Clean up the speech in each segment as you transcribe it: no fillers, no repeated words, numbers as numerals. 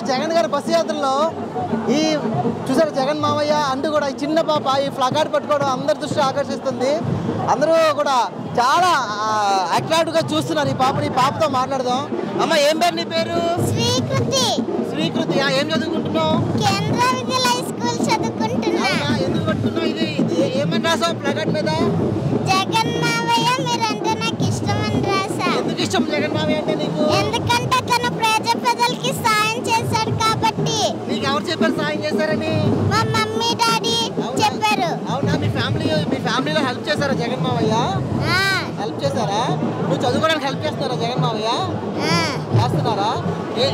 జగన్ గారి బస్సు యాత్రలో ఈ చూసారు జగన్ మావయ్య అంటూ కూడా ఈ చిన్న పాప ఈ ఫ్లగార్డ్ పట్టుకోవడం అందరి దృష్టి ఆకర్షిస్తుంది. అందరూ కూడా చాలా అట్రాక్టివ్గా చూస్తున్నారు ఈ పాపని. ఈ పాపతో మాట్లాడదాం. అమ్మ, ఏం పేరు నీ పేరు? శ్రీకృతి. శ్రీకృతి, ఏం చదువుకుంటున్నావు? కేంద్ర విద్యాలయ స్కూల్ చదువుకుంటున్నా. ఎందుకు పట్టుకున్నావు? ఇది ఏమని రాసావు ప్లగార్డ్ మీద? జగన్ మావయ్య మీరంటే నాకు ఇష్టం అని రాసా. ఎందుకు ఇష్టం జగన్ మావయ్య అంటే నీకు? ఎందుకంటే తను ప్రజలకి సాయం చేశాడు కాబట్టి. నీకు ఎవరు చెప్పారు సాయం చేశారని? మా మమ్మీ డాడీ చెప్పారు. అవునా? మీ ఫ్యామిలీలో హెల్ప్ చేశారా జగన్ మావయ్య? హెల్ప్ చేశారా? నువ్వు చదువుకోవడానికి హెల్ప్ చేస్తున్నారా జగన్ మావయ్య? చేస్తున్నారా?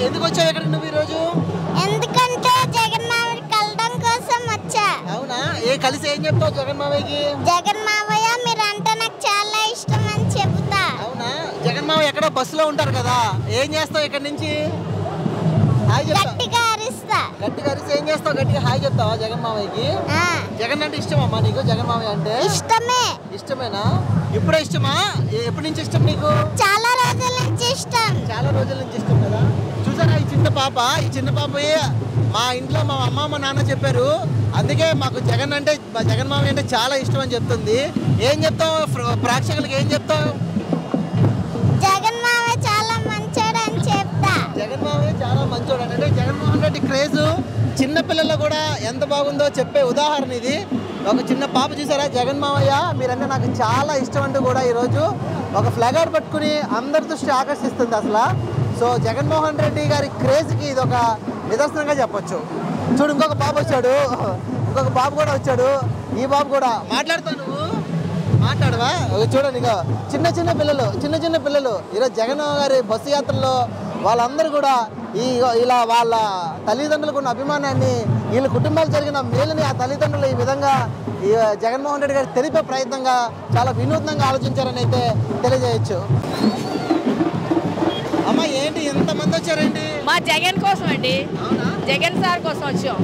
ఎందుకు వచ్చావు ఇక్కడ నువ్వు ఈరోజు? ఎందుకంటే జగన్ మావయ్య కలడం కోసం వచ్చా. అవునా? కలిసి ఏం చెప్తావు జగన్ మావయ్యకి? జగన్ మావయ్య మీరంటే నాకు చాలా ఇష్టం అని చెబుతా. అవునా? జగన్ మావయ్య ఎక్కడో బస్సులో ఉంటారు కదా, ఏం చేస్తావు ఇక్కడ నుంచి? గట్టిగా అరిస్తా. గట్టిగా అరిస్తే ఏం చేస్తావు? గట్టిగా హాయ్ చెప్తావా జగన్ మావయ్యకి? జగన్ అంటే ఇష్టమమ్మా నీకు? జగన్ మావయ్య అంటే ఇష్టమే. ఇష్టమేనా? ఇప్పుడే ఇష్టమా? ఎప్పటి నుంచి ఇష్టం నీకు? చాలా రోజుల నుంచి ఇష్టం. చాలా రోజుల నుంచి ఇష్టం కదా. చూసారా ఈ చిన్న పాపయే మా ఇంట్లో మా అమ్మ మా నాన్న చెప్పారు, అందుకే మాకు జగన్ మావయ్య అంటే చాలా ఇష్టం అని చెప్తుంది. ఏం చెప్తావు ప్రేక్షకులకి? ఏం చెప్తావు? జగన్ మావయ్య చాలా మంచోడు అని చెప్తా. జగన్ మావయ్య చాలా మంచోడు అంటే జగన్మోహన్ రెడ్డి క్రేజ్ చిన్న పిల్లల్లో కూడా ఎంత బాగుందో చెప్పే ఉదాహరణ ఇది. ఒక చిన్న పాప చూసారా, జగన్ మావయ్య మీరంటే నాకు చాలా ఇష్టం అంటూ కూడా ఈరోజు ఒక ఫ్లాగార్డ్ పట్టుకుని అందరి దృష్టి ఆకర్షిస్తుంది అసలు. సో జగన్మోహన్ రెడ్డి గారి క్రేజ్కి ఇది ఒక నిదర్శనంగా చెప్పొచ్చు. చూడు, ఇంకొక బాబు వచ్చాడు, ఇంకొక బాబు కూడా వచ్చాడు. ఈ బాబు కూడా మాట్లాడతావు? నువ్వు మాట్లాడవా? చూడండి, ఇక చిన్న పిల్లలు ఈరోజు జగన్ గారి బస్సు యాత్రలో వాళ్ళందరూ కూడా ఇలా వాళ్ళ తల్లిదండ్రులకు ఉన్న అభిమానాన్ని, వీళ్ళ కుటుంబాలు జరిగిన మేలుని ఆ తల్లిదండ్రులు ఈ విధంగా ఈ జగన్మోహన్ రెడ్డి గారు తెలిపే ప్రయత్నంగా చాలా వినూత్నంగా ఆలోచించారని అయితే తెలియజేయచ్చు. అమ్మ, ఏంటి ఎంతమంది వచ్చారండి? మా జగన్ కోసం అండి. జగన్ సార్ కోసం వచ్చాం.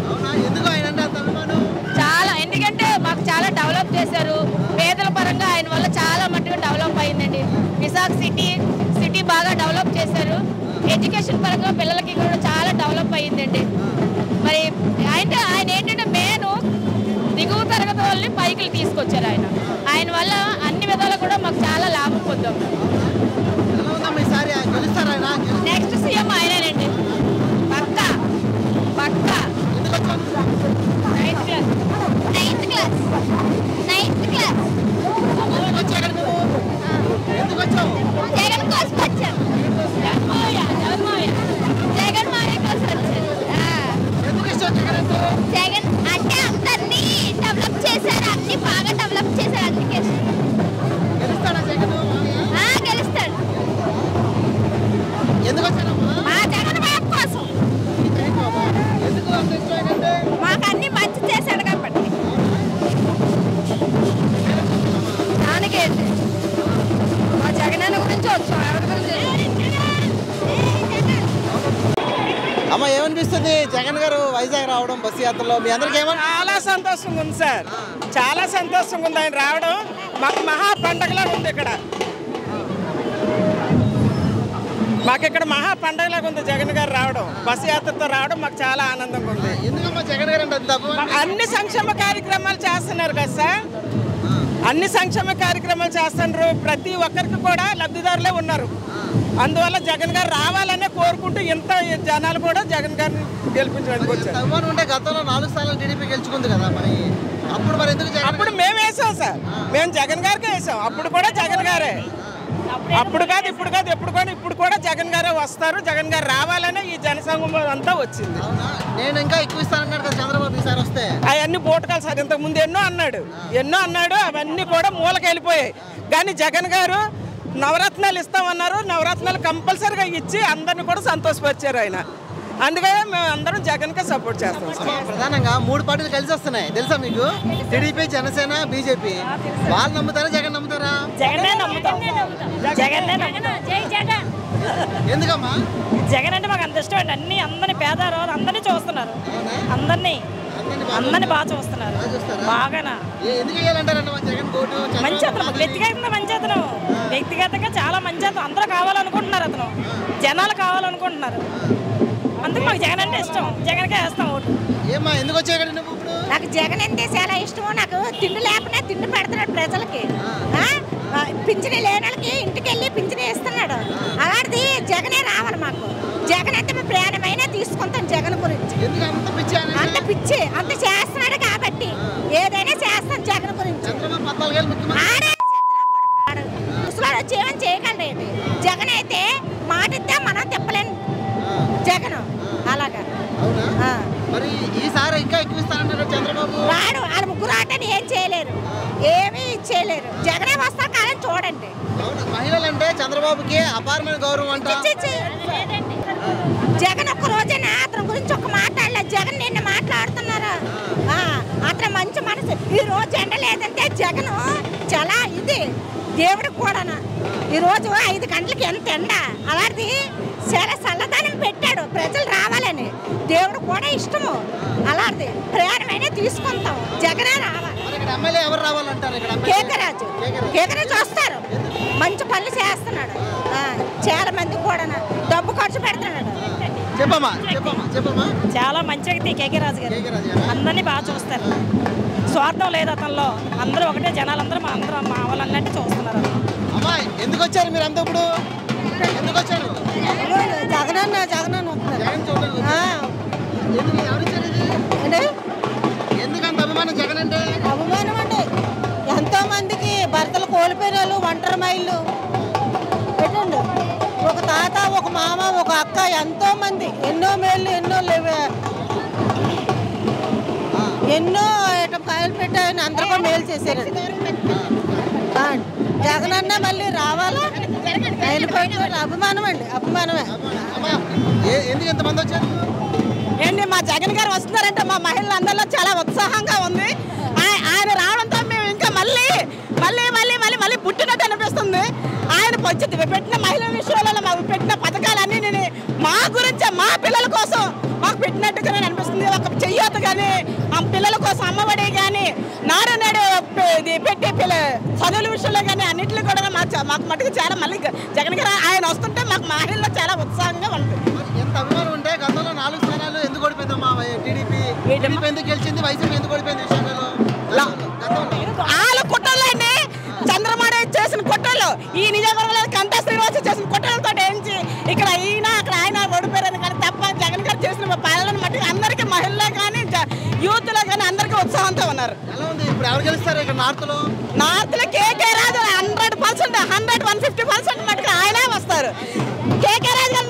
ఎందుకు ఆయన అంటే అంత అభిమానం? చాలా, ఎందుకంటే మాకు చాలా డెవలప్ చేశారు. పేదల పరంగా ఆయన వల్ల చాలా మట్టుగా డెవలప్ అయిందండి. విశాఖ సిటీ బాగా డెవలప్ చేశారు. ఎడ్యుకేషన్ పరంగా పిల్లలకి కూడా చాలా డెవలప్ అయ్యిందండి. మరి ఆయన ఏంటంటే మెయిన్ దిగువ తరగతి వాళ్ళని పైకి తీసుకొచ్చారు. ఆయన వల్ల అన్ని విధాలు కూడా మాకు చాలా లాభం పొందాం. నెక్స్ట్ సీఎం ఆయనేనండి, పక్కా. Ninth class. జగన్ కోసం వచ్చాం. జగన్ మావయ్య కోసం వచ్చారు. జగన్ అంటే అందరినీ డెవలప్ చేశారు, అన్ని బాగా డెవలప్ చేశారు. అందుకే గెలుస్తాడు. మా జగన్ బాబు కోసం. మాకు అన్ని మంచి చేశాడు కాబట్టి. దానికే మా జగన్ గురించి వచ్చాం. ఎవరి గురించి? అమ్మ, ఏమనిపిస్తుంది జగన్ గారు వైజాగ్ రావడం బస్సు యాత్రలో? మీ అందరికి ఏమన్నా? చాలా సంతోషంగా ఉంది సార్, చాలా సంతోషంగా ఉంది ఆయన రావడం. మాకు మహా పండగలాగా ఉంది ఇక్కడ. మాకు ఇక్కడ మహా పండగలాగా ఉంది జగన్ గారు రావడం, బస్సు యాత్రతో రావడం మాకు చాలా ఆనందంగా ఉంది. ఎందుకమ్మా జగన్ గారు అంటే అన్ని సంక్షేమ కార్యక్రమాలు చేస్తున్నారు కదా సార్, అన్ని సంక్షేమ కార్యక్రమాలు చేస్తున్నారు. ప్రతి ఒక్కరికి కూడా లబ్ధిదారులే ఉన్నారు. అందువల్ల జగన్ గారు రావాలనే కోరుకుంటూ ఇంత జనాలు కూడా జగన్ గారిని గెలిపించడానికి వచ్చారు. అభిమానం ఉంటే గతంలో 4 స్థానాలు టీడీపీ గెలుచుకుంది కదా, మరి ఎందుకు? అప్పుడు మేము వేసాం సార్, మేము జగన్ గారికి వేసాం. అప్పుడు కూడా జగన్ గారే, అప్పుడు కాదు ఇప్పుడు కాదు, ఇప్పుడు కూడా జగన్ గారే వస్తారు. జగన్ గారు రావాలనే ఈ జనసంఘం అంతా వచ్చింది. నేను ఇంకా ఎక్కువ ఇస్తానన్నాడు కదా చంద్రబాబు ఈసారి వస్తే. అవన్నీ బోటకాలు సార్, ఇంతకు ముందు ఎన్నో అన్నాడు, అవన్నీ కూడా మూలకి వెళ్ళిపోయాయి. కానీ జగన్ గారు నవరత్నాలు ఇస్తామన్నారు, నవరత్నాలు కంపల్సరీగా ఇచ్చి అందరిని కూడా సంతోషపరిచారు ఆయన. అందుకనే మేము అందరం జగన్కే సపోర్ట్ చేస్తాం. ప్రధానంగా 3 పార్టీలు కలిసి వస్తున్నాయి తెలుసా మీకు? TDP, Janasena, BJP. వాళ్ళు నమ్ముతారా జగన్ నమ్ముతారా? ఎందుకమ్మా? జగన్ అంటే మాకు అంత ఇష్టం అండి. అందరినీ పేదవారు అందరినీ చూస్తున్నారు, అందరినీ బాగా చూస్తున్నారు. బాగానా మంచి అతను, వ్యక్తిగతంగా మంచి అతను, వ్యక్తిగతంగా చాలా మంచి అతను. అందరూ కావాలనుకుంటున్నారు, అతను జనాలు కావాలనుకుంటున్నారు. అందుకు మాకు జగన్ అంటే ఇష్టం. జగన్కే వేస్తాం ఓటు. ఏమ్మా ఎందుకు వచ్చావు ఇక్కడ నువ్వు ఇప్పుడు? నాకు జగన్ అంటే చాలా ఇష్టం. నాకు తిండి లేకపోయినా తిండి పెడుతున్నాడు ప్రజలకి. పింఛని లేని వాళ్ళకి ఇంటికి వెళ్ళి పింఛని ఇస్తున్నాడు. అలాంటిది జగనే రావాలి మాకు. జగన్ అంటే మేము ప్రాణమైనా తీసుకుంటాం జగన్ గురించి. అంత పిచ్చి అంత చేస్తున్నాడు కాబట్టి ఏదైనా చేస్తాం జగన్ గురించి. ముసలాడు వచ్చి ఏమని చేయగలరేంటి? జగన్ అయితే మాట ఇద్దా మనం తిప్పలేను జగన్. అలాగా మరి ఈసారి ఇంకా ఎక్కువ ఇస్తానంటారు చంద్రబాబు. రాడు. వాళ్ళ ముగ్గురు ఆటని ఏం చేయలేరు, ఏమీ చేయలేరు. జగనే వస్తా కాదని చూడండి. మహిళలంటే చంద్రబాబుకి అపారమైన గౌరవం అంట. జగన్ ఒక్క రోజైనా అతని గురించి ఒక మాట్లాడలేదు. జగన్ నిన్న మాట్లాడుతున్నారు. అతను మంచి మనసు. ఈ రోజు ఎండ లేదంటే జగన్ చాలా ఇది దేవుడికి కూడా. ఈరోజు 5 గంటలకి ఎంత ఎండ, అలాంటిది చాలా చల్లదనం పెట్టాడు ప్రజలు రావాలని. దేవుడు కూడా ఇష్టము. అలాంటిది ప్రయాణమైనా తీసుకుంటాం. జగనే రావాలి. ఎవరు రావాలంటారు? కేకరాజు వస్తారు. మంచి పనులు చేస్తున్నాడు. చాలా మంది కూడా డబ్బు ఖర్చు పెడుతున్నాడు. చాలా మంచి వ్యక్తి కేకరాజు గారు. అందరినీ బాగా చూస్తారు. స్వార్థం లేదు అతనిలో. అందరూ ఒకటే, జనాలందరూ అందరూ మా వాళ్ళన్నట్టు చూస్తున్నారు. ఎందుకు వచ్చారు మీరు అంతా ఇప్పుడు? ఎందుకు వచ్చారు? జగనన్న ఎందుకంత అభిమానం జగన్ అంటే? అభిమానం అంటే ఎంతో మందికి భర్తలు కోల్పోయిన వాళ్ళు, ఒంటరి మహిళలు పెట్టండి. ఒక తాత, ఒక మామ, ఒక అక్క, ఎంతో మంది ఎన్నో మేళ్ళు ఎన్నో కాయలు పెట్టాయని అందరికీ మేలు చేశారు. జగనన్న మళ్ళీ రావాలా? ఆయన అభిమానం అండి. అభిమానమే. ఎందుకు ఎంతమంది వచ్చారు? ఏంటి మా జగన్ గారు వస్తున్నారంటే మా మహిళలందరిలో చాలా ఉత్సాహంగా ఉంది. ఆయన రావడంతో మేము ఇంకా మళ్ళీ పుట్టినట్టు అనిపిస్తుంది. ఆయన పెట్టిన మహిళల విషయంలో మాకు పెట్టిన పథకాలన్నీ మా గురించి, మా పిల్లల కోసం మాకు పెట్టినట్టుగానే అనిపిస్తుంది. ఒక చెయ్యొద్దు కానీ ఆ పిల్లల కోసం అమ్మఒడి కానీ నాడు పెట్టి చదువుల విషయంలో కానీ అన్నింటిలో కూడా మాకు మటుకు చాలా మళ్ళీ జగన్ గారు ఆయన వస్తుంటే మాకు మహిళల్లో చాలా ఉత్సాహంగా ఉంటుంది. ఎంత అభిమానం ఉంటే గతంలో 4 స్థానాలు ఎందుకు ఓడిపోయిందమ్మా టీడీపీ? ఎందుకు గెలిచింది? వైసీపీ ఎందుకు ఓడిపోయింది? వాళ్ళ కుట్రలు అండి. చంద్రబాబు చేసిన కుట్రలు, ఈ నిజవర్గంలో కంటా శ్రీనివాస చేసిన కుట్రలతో ఏంచి ఇక్కడ అక్కడ ఆయన ఓడిపోయారని కానీ తప్ప జగన్ గారు చేసిన పాలన మట్టి అందరికీ మహిళల్లో కానీ యూత్లో కానీ అందరికీ ఉత్సాహంతో ఉన్నారు. ఇప్పుడు ఎవరు గెలుస్తారు ఇక్కడ నార్త్లో? కేకే రాజు 100%, 150% మటుకు ఆయనే వస్తారు. కేకే రాజు గారు